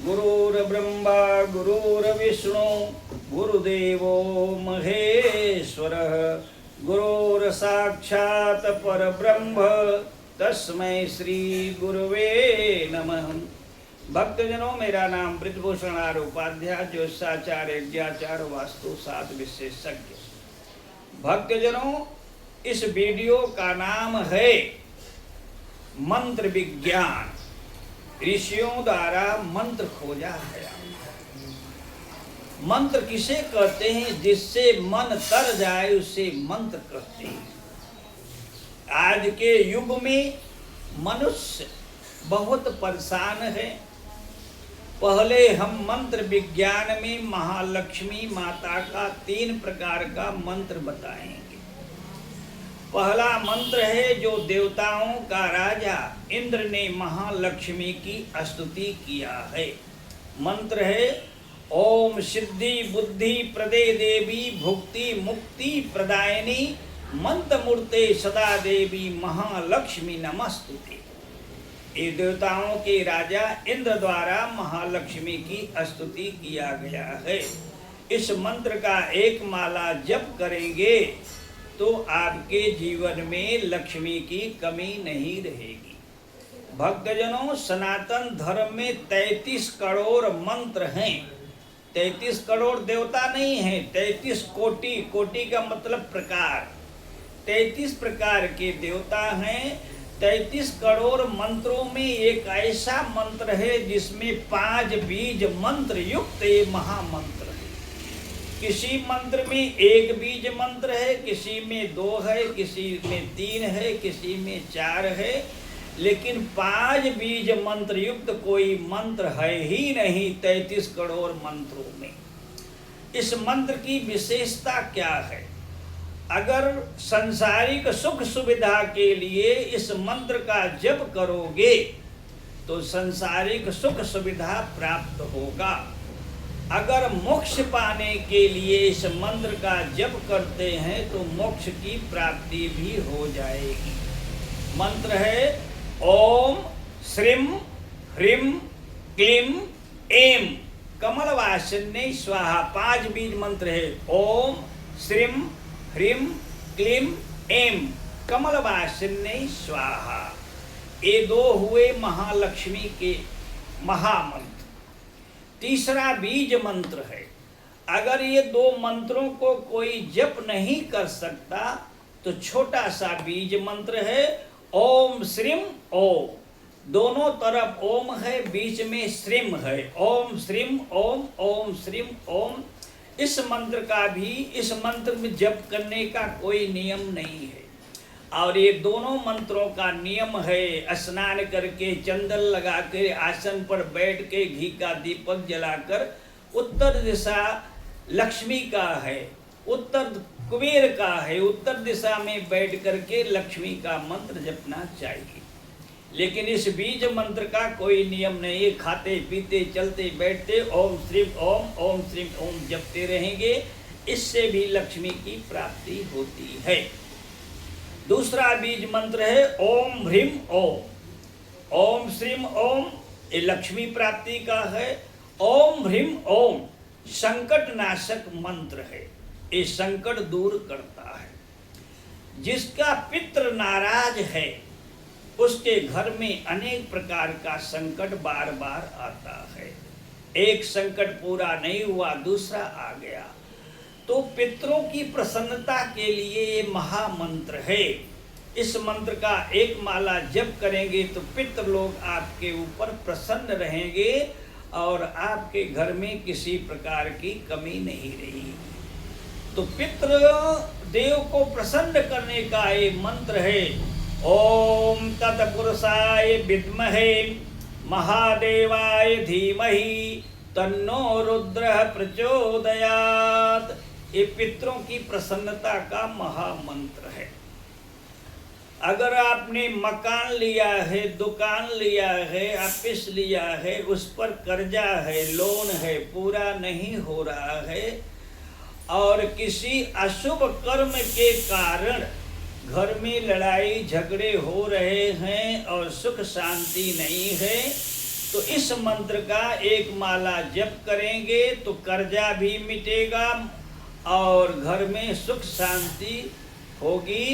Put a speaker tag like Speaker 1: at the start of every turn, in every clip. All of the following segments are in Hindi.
Speaker 1: गुरुर्ब्रह्मा गुरुर्विष्णु गुरुदेवो महेश्वरः गुरुर्साक्षात् परब्रह्म तस्मै श्री गुरुवे नमः। भक्तजनों, मेरा नाम ब्रजभूषण आर उपाध्याय, ज्योतिषाचार्य, यज्ञाचार्य, वास्तु शास्त्र विशेषज्ञ। भक्तजनों, इस वीडियो का नाम है मंत्र विज्ञान। ऋषियों द्वारा मंत्र खोजा गया। मंत्र किसे कहते हैं? जिससे मन तर जाए उसे मंत्र कहते हैं। आज के युग में मनुष्य बहुत परेशान है। पहले हम मंत्र विज्ञान में महालक्ष्मी माता का 3 प्रकार का मंत्र बताएंगे। पहला मंत्र है जो देवताओं का राजा इंद्र ने महालक्ष्मी की स्तुति किया है। मंत्र है ओम सिद्धि बुद्धि प्रदे देवी भुक्ति मुक्ति प्रदायिनी मंत्र मूर्ते सदा देवी महालक्ष्मी नमस्तुते। ये देवताओं के राजा इंद्र द्वारा महालक्ष्मी की स्तुति किया गया है। इस मंत्र का एक माला जप करेंगे तो आपके जीवन में लक्ष्मी की कमी नहीं रहेगी। भक्तजनों, सनातन धर्म में 33 करोड़ मंत्र हैं। 33 करोड़ देवता नहीं हैं, 33 कोटि। कोटि का मतलब प्रकार। 33 प्रकार के देवता हैं। 33 करोड़ मंत्रों में एक ऐसा मंत्र है जिसमें 5 बीज मंत्र युक्त ये महामंत्र है। किसी मंत्र में 1 बीज मंत्र है, किसी में 2 है, किसी में 3 है, किसी में 4 है, लेकिन 5 बीज मंत्र युक्त कोई मंत्र है ही नहीं 33 करोड़ मंत्रों में। इस मंत्र की विशेषता क्या है? अगर संसारिक सुख सुविधा के लिए इस मंत्र का जप करोगे तो संसारिक सुख सुविधा प्राप्त होगा। अगर मोक्ष पाने के लिए इस मंत्र का जप करते हैं तो मोक्ष की प्राप्ति भी हो जाएगी। मंत्र है ओम श्रीम ह्रीम क्लीम एम कमलवासिन्यै स्वाहा। 5 बीज मंत्र है। ओम श्रीम ह्रीम क्लीम एम कमलवासिन्यै स्वाहा। ये 2 हुए महालक्ष्मी के महामंत्र। तीसरा बीज मंत्र है। अगर ये 2 मंत्रों को कोई जप नहीं कर सकता तो छोटा सा बीज मंत्र है ओम श्रीम ओम। दोनों तरफ ओम है, बीच में श्रीम है। ओम श्रीम ओम, ओम श्रीम ओम। इस मंत्र में जप करने का कोई नियम नहीं है। और ये दोनों मंत्रों का नियम है स्नान करके, चंदन लगा के, आसन पर बैठ के, घी का दीपक जलाकर, उत्तर दिशा लक्ष्मी का है, उत्तर कुबेर का है, उत्तर दिशा में बैठ करके लक्ष्मी का मंत्र जपना चाहिए। लेकिन इस बीज मंत्र का कोई नियम नहीं है। खाते पीते चलते बैठते ओम श्रीम ओम, ओम श्रीम ओम जपते रहेंगे। इससे भी लक्ष्मी की प्राप्ति होती है। दूसरा बीज मंत्र है ओम ह्रीम ओम। ओम श्रीम ओम ये लक्ष्मी प्राप्ति का है। ओम ह्रीम ओम संकट नाशक मंत्र है। ये संकट दूर करता है। जिसका पितृ नाराज है उसके घर में अनेक प्रकार का संकट बार बार आता है। एक संकट पूरा नहीं हुआ, दूसरा आ गया। तो पितरों की प्रसन्नता के लिए ये महामंत्र है। इस मंत्र का एक माला जप करेंगे तो पितृ लोग आपके ऊपर प्रसन्न रहेंगे और आपके घर में किसी प्रकार की कमी नहीं रहेगी। तो पितृ देव को प्रसन्न करने का ये मंत्र है ओम तत्पुरुषाय विद्महे महादेवाय धीमहि तन्नो रुद्रः प्रचोदयात्। ये पितरों की प्रसन्नता का महामंत्र है। अगर आपने मकान लिया है, दुकान लिया है, ऑफिस लिया है, उस पर कर्जा है, लोन है, पूरा नहीं हो रहा है और किसी अशुभ कर्म के कारण घर में लड़ाई झगड़े हो रहे हैं और सुख शांति नहीं है, तो इस मंत्र का एक माला जप करेंगे तो कर्जा भी मिटेगा और घर में सुख शांति होगी।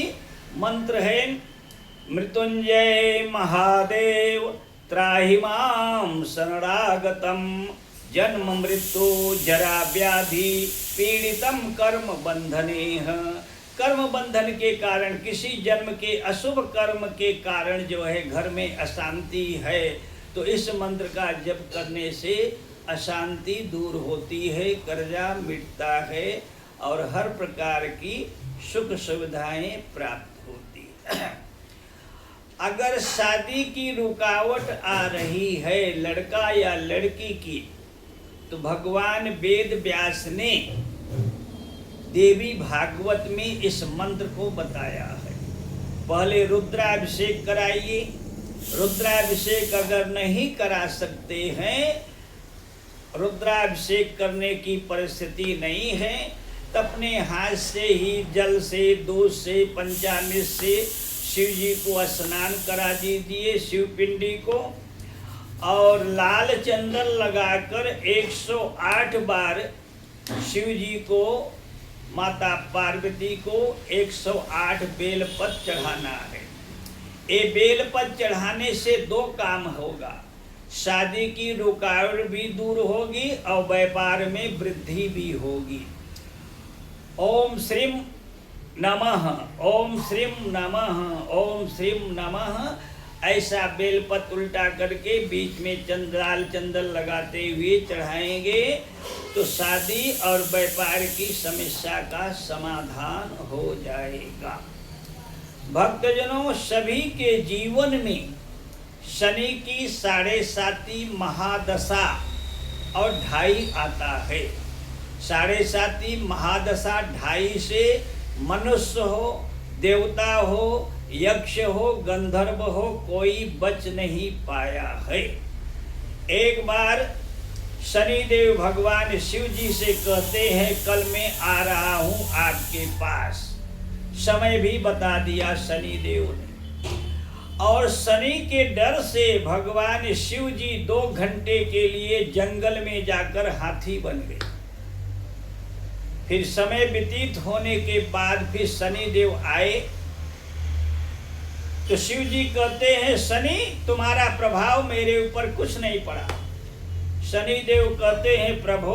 Speaker 1: मंत्र है मृत्युंजय महादेव त्राहि मां शरणागतम जन्म मृत्यु जरा व्याधि पीड़ितम कर्म बंधनेह। कर्म बंधन के कारण, किसी जन्म के अशुभ कर्म के कारण जो है घर में अशांति है, तो इस मंत्र का जप करने से अशांति दूर होती है, कर्जा मिटता है और हर प्रकार की सुख सुविधाएं प्राप्त होती है। अगर शादी की रुकावट आ रही है लड़का या लड़की की, तो भगवान वेद व्यास ने देवी भागवत में इस मंत्र को बताया है। पहले रुद्राभिषेक कराइए। रुद्राभिषेक अगर नहीं करा सकते हैं, रुद्राभिषेक करने की परिस्थिति नहीं है, तो अपने हाथ से ही जल से, दूध से, पंचामृत से शिव जी को स्नान करा दीजिए, शिव पिंडी को, और लाल चंदन लगाकर 108 बार शिव जी को, माता पार्वती को 108 बेलपत्र चढ़ाना है। ये बेलपत्र चढ़ाने से दो काम होगा, शादी की रुकावट भी दूर होगी और व्यापार में वृद्धि भी होगी। ओम श्रीम नमः, ओम श्रीम नमः, ओम श्रीम नमः, ऐसा बेलपत्र उल्टा करके बीच में लाल चंदन लगाते हुए चढ़ाएंगे तो शादी और व्यापार की समस्या का समाधान हो जाएगा। भक्तजनों, सभी के जीवन में शनि की 7.5 महादशा और 2.5 आता है। 7.5 महादशा 2.5 से मनुष्य हो, देवता हो, यक्ष हो, गंधर्व हो, कोई बच नहीं पाया है। एक बार शनिदेव भगवान शिव जी से कहते हैं, कल मैं आ रहा हूं आपके पास। समय भी बता दिया शनिदेव ने, और शनि के डर से भगवान शिव जी 2 घंटे के लिए जंगल में जाकर हाथी बन गए। फिर समय व्यतीत होने के बाद फिर शनिदेव आए तो शिव जी कहते हैं, शनि तुम्हारा प्रभाव मेरे ऊपर कुछ नहीं पड़ा। शनिदेव कहते हैं, प्रभु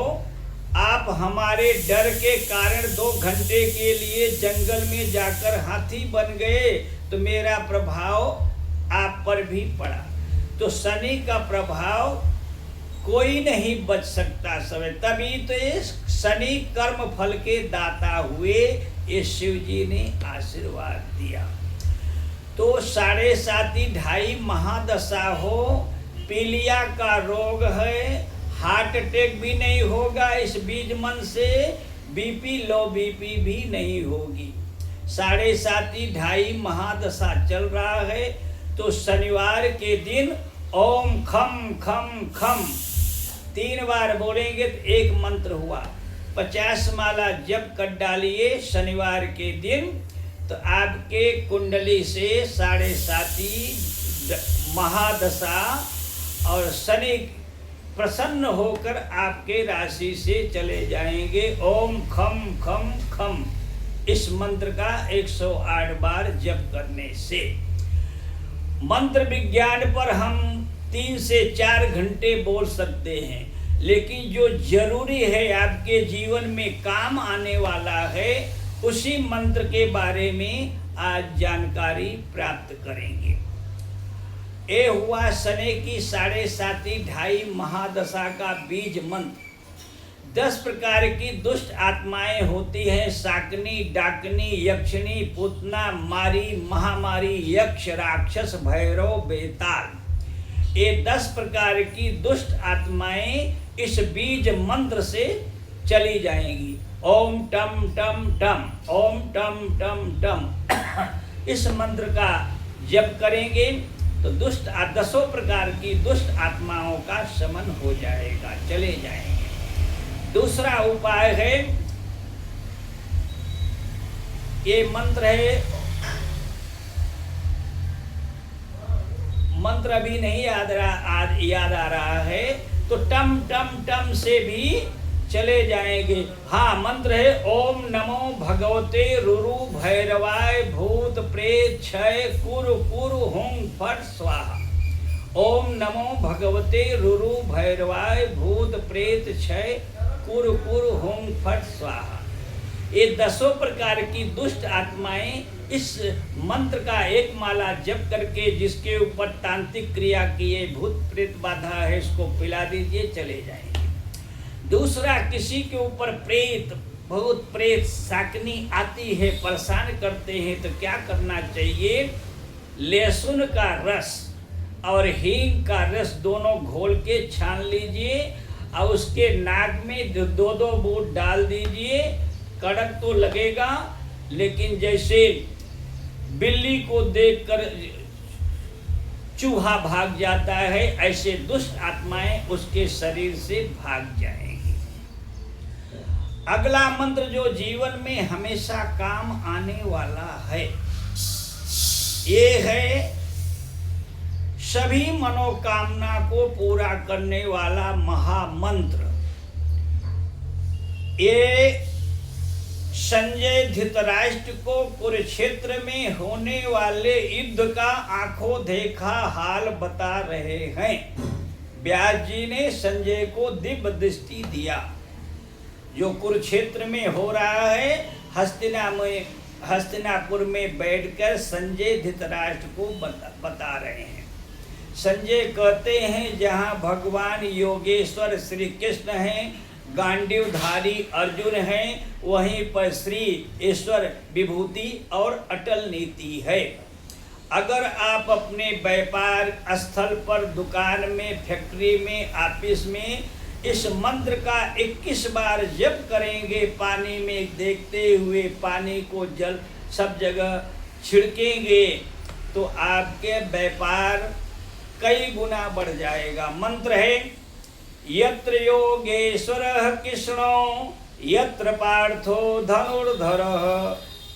Speaker 1: आप हमारे डर के कारण 2 घंटे के लिए जंगल में जाकर हाथी बन गए, तो मेरा प्रभाव आप पर भी पड़ा। तो शनि का प्रभाव कोई नहीं बच सकता समय। तभी तो ये शनि कर्म फल के दाता हुए, ये शिव जी ने आशीर्वाद दिया। तो 7.5 2.5 महादशा हो, पीलिया का रोग है, हार्ट अटैक भी नहीं होगा इस बीज मन से, बीपी लो बीपी भी नहीं होगी। 7.5 2.5 महादशा चल रहा है, तो शनिवार के दिन ओम खम खम खम 3 बार बोलेंगे तो एक मंत्र हुआ। 50 माला जप कर डालिए शनिवार के दिन, तो आपके कुंडली से 7.5 महादशा और शनि प्रसन्न होकर आपके राशि से चले जाएंगे। ओम खम खम खम इस मंत्र का 108 बार जप करने से। मंत्र विज्ञान पर हम 3 से 4 घंटे बोल सकते हैं, लेकिन जो जरूरी है आपके जीवन में काम आने वाला है, उसी मंत्र के बारे में आज जानकारी प्राप्त करेंगे। ये हुआ शनि की 7.5 2.5 महादशा का बीज मंत्र। 10 प्रकार की दुष्ट आत्माएं होती हैं, शाकनी, डाकनी, यक्षिणी, पूतना, मारी, महामारी, यक्ष, राक्षस, भैरव, बेताल। ये 10 प्रकार की दुष्ट आत्माएं इस बीज मंत्र से चली जाएंगी। ओम टम टम टम, ओम टम टम टम इस मंत्र का जप करेंगे तो 10 प्रकार की दुष्ट आत्माओं का शमन हो जाएगा, चले जाएंगे। दूसरा उपाय है, ये मंत्र है मंत्र अभी नहीं याद आ रहा है तो टम टम टम से भी चले जाएंगे। हाँ, मंत्र है ओम नमो भगवते रुरु भैरवाय भूत प्रेत क्षय कुरु कुरु हुं फट स्वाहा। ओम नमो भगवते रुरु भैरवाय भूत प्रेत क्षय कुरु कुरु हुं फट स्वाहा। ये 10 प्रकार की दुष्ट आत्माएं इस मंत्र का एक माला जप करके, जिसके ऊपर तांत्रिक क्रिया किए भूत प्रेत बाधा है, इसको पिला दीजिए, चले जाएंगे। दूसरा, किसी के ऊपर प्रेत भूत प्रेत शाकनी आती है, परेशान करते हैं, तो क्या करना चाहिए? लहसुन का रस और हींग का रस दोनों घोल के छान लीजिए और उसके नाक में 2-2 बूंद डाल दीजिए। कड़क तो लगेगा, लेकिन जैसे बिल्ली को देखकर चूहा भाग जाता है, ऐसे दुष्ट आत्माएं उसके शरीर से भाग जाएंगी। अगला मंत्र जो जीवन में हमेशा काम आने वाला है, ये है सभी मनोकामना को पूरा करने वाला महामंत्र। ये संजय धृतराष्ट्र को कुरुक्षेत्र में होने वाले युद्ध का आंखों देखा हाल बता रहे हैं। व्यास जी ने संजय को दिव्य दृष्टि दिया। जो कुरुक्षेत्र में हो रहा है, हस्तिनापुर में बैठकर संजय धृतराष्ट्र को बता रहे हैं। संजय कहते हैं, जहाँ भगवान योगेश्वर श्री कृष्ण हैं, गांडीवधारी अर्जुन हैं, वहीं पर श्री ईश्वर विभूति और अटल नीति है। अगर आप अपने व्यापार स्थल पर, दुकान में, फैक्ट्री में, ऑफिस में इस मंत्र का 21 बार जप करेंगे, पानी में देखते हुए पानी को जल सब जगह छिड़केंगे, तो आपके व्यापार कई गुना बढ़ जाएगा। मंत्र है यत्र योगेश्वरः कृष्णो यत्र पार्थो धनुर्धरः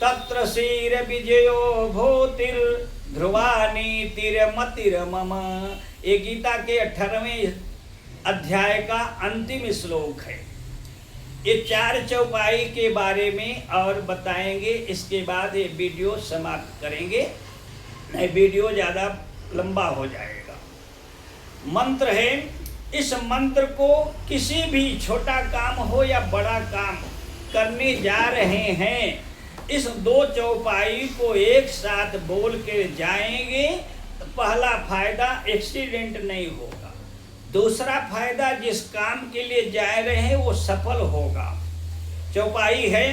Speaker 1: तत्र शीर विजयो भूतिर ध्रुवा नीतिर्मतिर्मम। ये गीता के 18वें अध्याय का अंतिम श्लोक है। ये 4 चौपाई के बारे में और बताएंगे, इसके बाद ये वीडियो समाप्त करेंगे, नहीं वीडियो ज़्यादा लंबा हो जाएगा। मंत्र है, इस मंत्र को किसी भी छोटा काम हो या बड़ा काम करने जा रहे हैं, इस 2 चौपाई को एक साथ बोल के जाएंगे तो पहला फायदा एक्सीडेंट नहीं होगा। दूसरा फायदा, जिस काम के लिए जा रहे हैं वो सफल होगा। चौपाई है,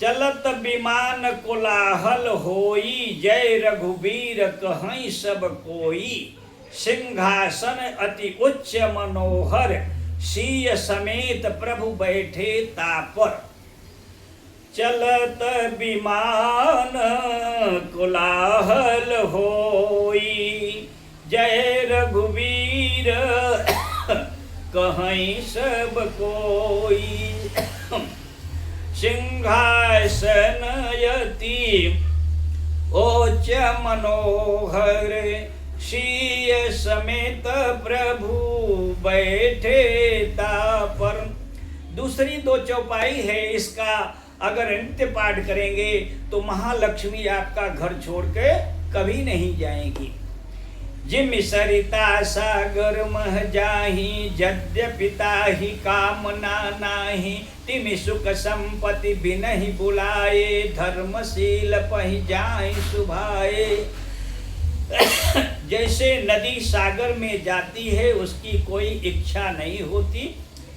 Speaker 1: चलत विमान कोलाहल होई जय रघुबीर कहीं सब कोई सिंहासन अति उच्च मनोहर सीय समेत प्रभु बैठे तापर। चलत विमान कोलाहल होई जय रघुबीर कहीं सब कोई सिंहासन अति उच्च मनोहर शीय समेत प्रभु बैठे तापर। दूसरी 2 चौपाई है, इसका अगर नित्य पाठ करेंगे तो महालक्ष्मी आपका घर छोड़ के कभी नहीं जाएगी। जिम सरिता सागर मह जाही यद्यपि ताहि कामना नाही तिमि सुख संपत्ति बिनहि बुलाए धर्मशील पहि जाहि सुभाए। जैसे नदी सागर में जाती है, उसकी कोई इच्छा नहीं होती,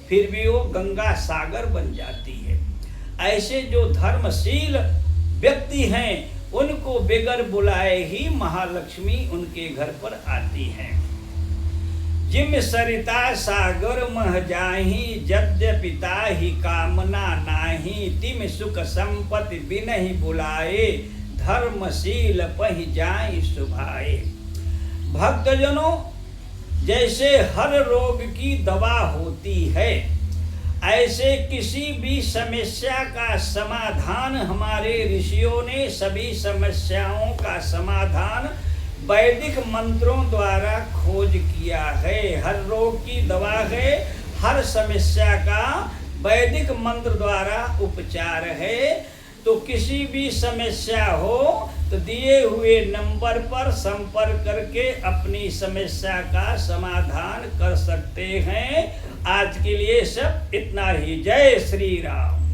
Speaker 1: फिर भी वो गंगा सागर बन जाती है। ऐसे जो धर्मशील व्यक्ति हैं, उनको बिगर बुलाए ही महालक्ष्मी उनके घर पर आती हैं। जिम सरिता सागर मह जाही यद्यपि ताहि कामना नाही तिम सुख संपत्ति बिनहि बुलाए धर्मशील पहि जाहि सुभाए। भक्तजनों, जैसे हर रोग की दवा होती है, ऐसे किसी भी समस्या का समाधान हमारे ऋषियों ने सभी समस्याओं का समाधान वैदिक मंत्रों द्वारा खोज किया है। हर रोग की दवा है, हर समस्या का वैदिक मंत्र द्वारा उपचार है। तो किसी भी समस्या हो तो दिए हुए नंबर पर संपर्क करके अपनी समस्या का समाधान कर सकते हैं। आज के लिए सब इतना ही। जय श्री राम।